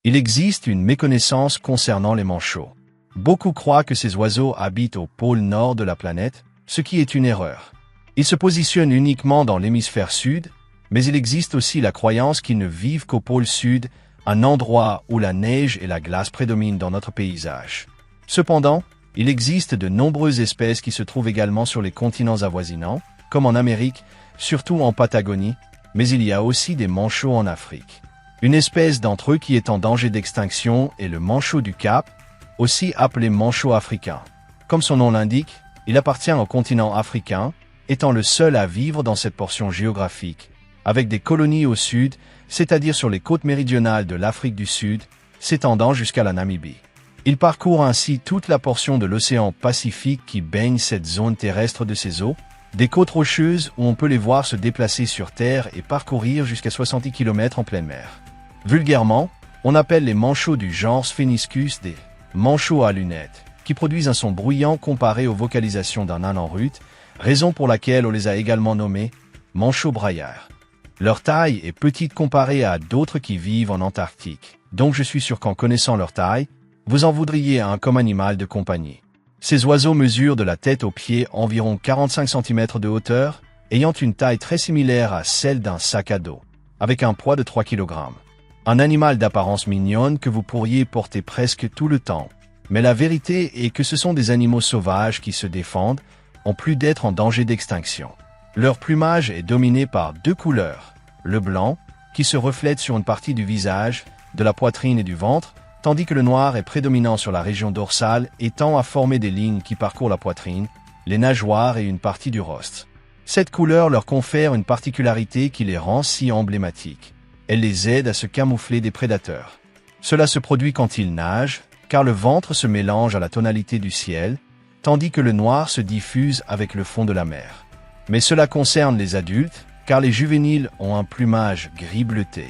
Il existe une méconnaissance concernant les manchots. Beaucoup croient que ces oiseaux habitent au pôle nord de la planète, ce qui est une erreur. Ils se positionnent uniquement dans l'hémisphère sud, mais il existe aussi la croyance qu'ils ne vivent qu'au pôle sud, un endroit où la neige et la glace prédominent dans notre paysage. Cependant, il existe de nombreuses espèces qui se trouvent également sur les continents avoisinants, comme en Amérique, surtout en Patagonie, mais il y a aussi des manchots en Afrique. Une espèce d'entre eux qui est en danger d'extinction est le manchot du Cap, aussi appelé manchot africain. Comme son nom l'indique, il appartient au continent africain, étant le seul à vivre dans cette portion géographique, avec des colonies au sud, c'est-à-dire sur les côtes méridionales de l'Afrique du Sud, s'étendant jusqu'à la Namibie. Il parcourt ainsi toute la portion de l'océan Pacifique qui baigne cette zone terrestre de ces eaux, des côtes rocheuses où on peut les voir se déplacer sur terre et parcourir jusqu'à 70 km en pleine mer. Vulgairement, on appelle les manchots du genre Spheniscus des manchots à lunettes, qui produisent un son bruyant comparé aux vocalisations d'un âne en rut, raison pour laquelle on les a également nommés manchots braillards. Leur taille est petite comparée à d'autres qui vivent en Antarctique, donc je suis sûr qu'en connaissant leur taille, vous en voudriez un comme animal de compagnie. Ces oiseaux mesurent de la tête aux pieds environ 45 cm de hauteur, ayant une taille très similaire à celle d'un sac à dos, avec un poids de 3 kg. Un animal d'apparence mignonne que vous pourriez porter presque tout le temps. Mais la vérité est que ce sont des animaux sauvages qui se défendent, en plus d'être en danger d'extinction. Leur plumage est dominé par deux couleurs, le blanc, qui se reflète sur une partie du visage, de la poitrine et du ventre, tandis que le noir est prédominant sur la région dorsale et tend à former des lignes qui parcourent la poitrine, les nageoires et une partie du rostre. Cette couleur leur confère une particularité qui les rend si emblématiques. Elle les aide à se camoufler des prédateurs. Cela se produit quand ils nagent, car le ventre se mélange à la tonalité du ciel, tandis que le noir se diffuse avec le fond de la mer. Mais cela concerne les adultes, car les juvéniles ont un plumage gris bleuté.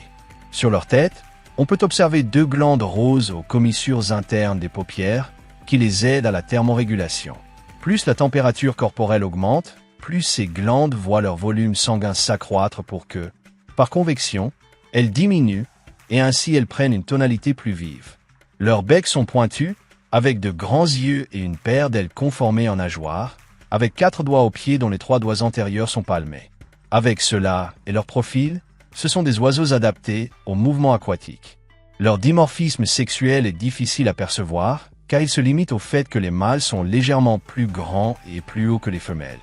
Sur leur tête, on peut observer deux glandes roses aux commissures internes des paupières qui les aident à la thermorégulation. Plus la température corporelle augmente, plus ces glandes voient leur volume sanguin s'accroître pour que, par convection, elles diminuent et ainsi elles prennent une tonalité plus vive. Leurs becs sont pointus, avec de grands yeux et une paire d'ailes conformées en nageoires, avec 4 doigts aux pieds dont les 3 doigts antérieurs sont palmés. Avec cela et leur profil, ce sont des oiseaux adaptés aux mouvements aquatiques. Leur dimorphisme sexuel est difficile à percevoir, car il se limite au fait que les mâles sont légèrement plus grands et plus hauts que les femelles.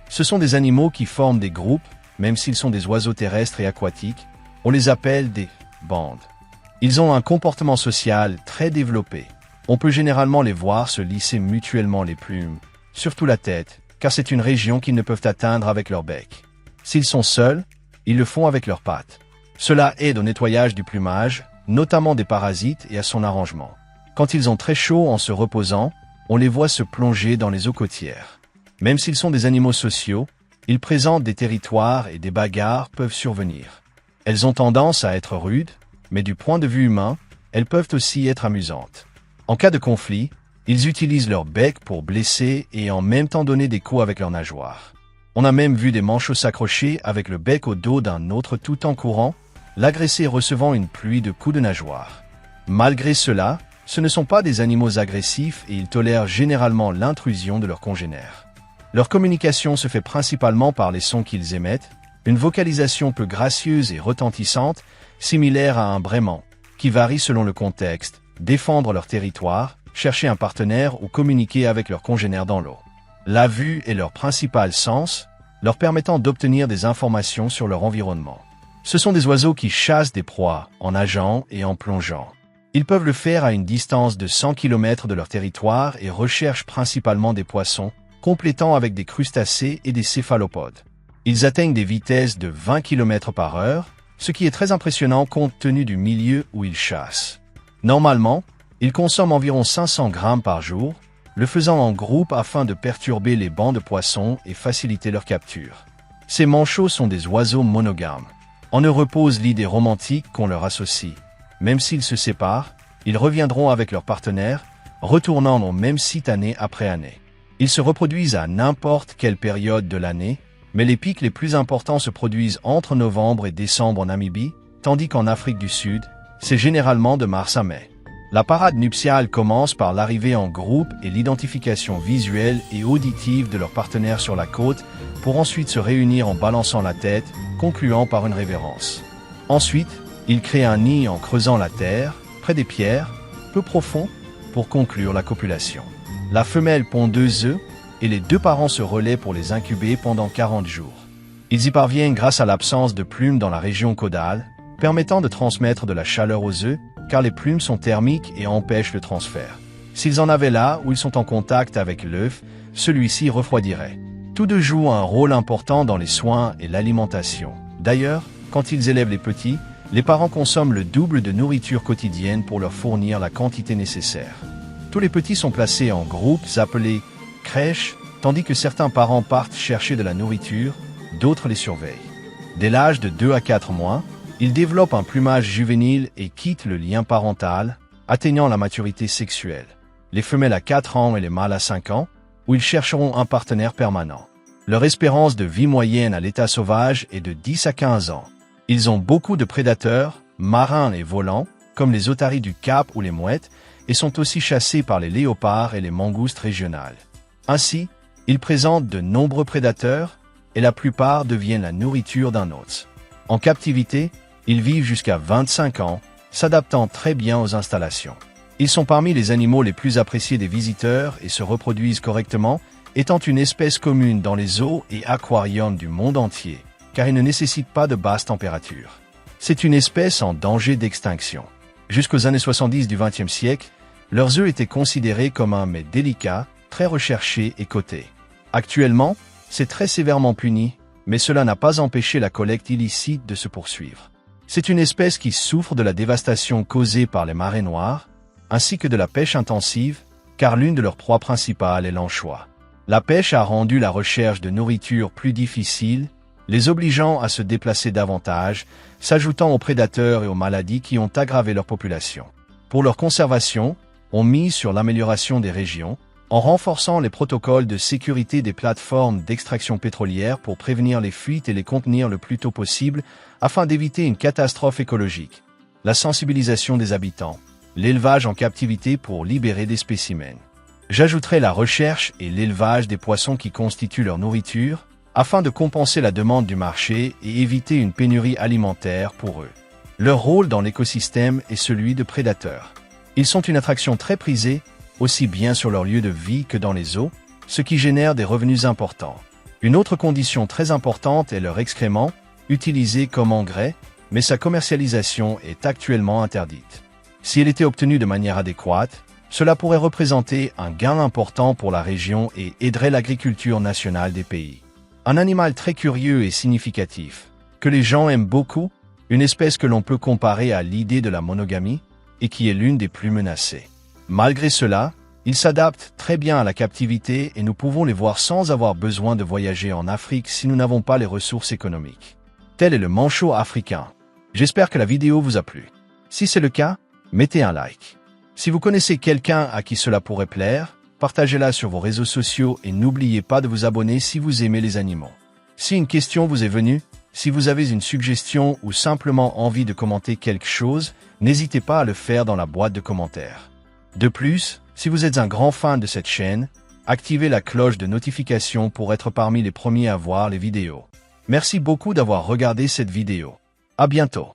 Ce sont des animaux qui forment des groupes, même s'ils sont des oiseaux terrestres et aquatiques, on les appelle des bandes. Ils ont un comportement social très développé. On peut généralement les voir se lisser mutuellement les plumes, surtout la tête, car c'est une région qu'ils ne peuvent atteindre avec leur bec. S'ils sont seuls, ils le font avec leurs pattes. Cela aide au nettoyage du plumage, notamment des parasites et à son arrangement. Quand ils ont très chaud en se reposant, on les voit se plonger dans les eaux côtières. Même s'ils sont des animaux sociaux, ils présentent des territoires et des bagarres peuvent survenir. Elles ont tendance à être rudes, mais du point de vue humain, elles peuvent aussi être amusantes. En cas de conflit, ils utilisent leur bec pour blesser et en même temps donner des coups avec leurs nageoires. On a même vu des manchots s'accrocher avec le bec au dos d'un autre tout en courant, l'agressé recevant une pluie de coups de nageoire. Malgré cela, ce ne sont pas des animaux agressifs et ils tolèrent généralement l'intrusion de leurs congénères. Leur communication se fait principalement par les sons qu'ils émettent, une vocalisation peu gracieuse et retentissante, similaire à un braiement, qui varie selon le contexte, défendre leur territoire, chercher un partenaire ou communiquer avec leurs congénères dans l'eau. La vue est leur principal sens, leur permettant d'obtenir des informations sur leur environnement. Ce sont des oiseaux qui chassent des proies en nageant et en plongeant. Ils peuvent le faire à une distance de 100 km de leur territoire et recherchent principalement des poissons, complétant avec des crustacés et des céphalopodes. Ils atteignent des vitesses de 20 km/h, ce qui est très impressionnant compte tenu du milieu où ils chassent. Normalement, ils consomment environ 500 grammes par jour, le faisant en groupe afin de perturber les bancs de poissons et faciliter leur capture. Ces manchots sont des oiseaux monogames. En eux repose l'idée romantique qu'on leur associe. Même s'ils se séparent, ils reviendront avec leur partenaire, retournant au même site année après année. Ils se reproduisent à n'importe quelle période de l'année, mais les pics les plus importants se produisent entre novembre et décembre en Namibie, tandis qu'en Afrique du Sud, C'est généralement de mars à mai. La parade nuptiale commence par l'arrivée en groupe et l'identification visuelle et auditive de leurs partenaires sur la côte pour ensuite se réunir en balançant la tête, concluant par une révérence. Ensuite, ils créent un nid en creusant la terre, près des pierres, peu profond, pour conclure la copulation. La femelle pond 2 œufs et les 2 parents se relaient pour les incuber pendant 40 jours. Ils y parviennent grâce à l'absence de plumes dans la région caudale, permettant de transmettre de la chaleur aux œufs, car les plumes sont thermiques et empêchent le transfert. S'ils en avaient là où ils sont en contact avec l'œuf, celui-ci refroidirait. Tous deux jouent un rôle important dans les soins et l'alimentation. D'ailleurs, quand ils élèvent les petits, les parents consomment le double de nourriture quotidienne pour leur fournir la quantité nécessaire. Tous les petits sont placés en groupes appelés crèches, tandis que certains parents partent chercher de la nourriture, d'autres les surveillent. Dès l'âge de 2 à 4 mois, ils développent un plumage juvénile et quittent le lien parental, atteignant la maturité sexuelle. Les femelles à 4 ans et les mâles à 5 ans, où ils chercheront un partenaire permanent. Leur espérance de vie moyenne à l'état sauvage est de 10 à 15 ans. Ils ont beaucoup de prédateurs, marins et volants, comme les otaries du Cap ou les mouettes, et sont aussi chassés par les léopards et les mangoustes régionales. Ainsi, ils présentent de nombreux prédateurs, et la plupart deviennent la nourriture d'un hôte. En captivité, ils vivent jusqu'à 25 ans, s'adaptant très bien aux installations. Ils sont parmi les animaux les plus appréciés des visiteurs et se reproduisent correctement, étant une espèce commune dans les zoos et aquariums du monde entier, car ils ne nécessitent pas de basse température. C'est une espèce en danger d'extinction. Jusqu'aux années 70 du XXe siècle, leurs œufs étaient considérés comme un mets délicat, très recherché et coté. Actuellement, c'est très sévèrement puni, mais cela n'a pas empêché la collecte illicite de se poursuivre. C'est une espèce qui souffre de la dévastation causée par les marées noires, ainsi que de la pêche intensive, car l'une de leurs proies principales est l'anchois. La pêche a rendu la recherche de nourriture plus difficile, les obligeant à se déplacer davantage, s'ajoutant aux prédateurs et aux maladies qui ont aggravé leur population. Pour leur conservation, on mise sur l'amélioration des régions, en renforçant les protocoles de sécurité des plateformes d'extraction pétrolière pour prévenir les fuites et les contenir le plus tôt possible afin d'éviter une catastrophe écologique, la sensibilisation des habitants, l'élevage en captivité pour libérer des spécimens. J'ajouterai la recherche et l'élevage des poissons qui constituent leur nourriture, afin de compenser la demande du marché et éviter une pénurie alimentaire pour eux. Leur rôle dans l'écosystème est celui de prédateurs. Ils sont une attraction très prisée, aussi bien sur leur lieu de vie que dans les eaux, ce qui génère des revenus importants. Une autre condition très importante est leur excrément, utilisé comme engrais, mais sa commercialisation est actuellement interdite. Si elle était obtenue de manière adéquate, cela pourrait représenter un gain important pour la région et aiderait l'agriculture nationale des pays. Un animal très curieux et significatif, que les gens aiment beaucoup, une espèce que l'on peut comparer à l'idée de la monogamie et qui est l'une des plus menacées. Malgré cela, ils s'adaptent très bien à la captivité et nous pouvons les voir sans avoir besoin de voyager en Afrique si nous n'avons pas les ressources économiques. Tel est le manchot africain. J'espère que la vidéo vous a plu. Si c'est le cas, mettez un like. Si vous connaissez quelqu'un à qui cela pourrait plaire, partagez-la sur vos réseaux sociaux et n'oubliez pas de vous abonner si vous aimez les animaux. Si une question vous est venue, si vous avez une suggestion ou simplement envie de commenter quelque chose, n'hésitez pas à le faire dans la boîte de commentaires. De plus, si vous êtes un grand fan de cette chaîne, activez la cloche de notification pour être parmi les premiers à voir les vidéos. Merci beaucoup d'avoir regardé cette vidéo. À bientôt.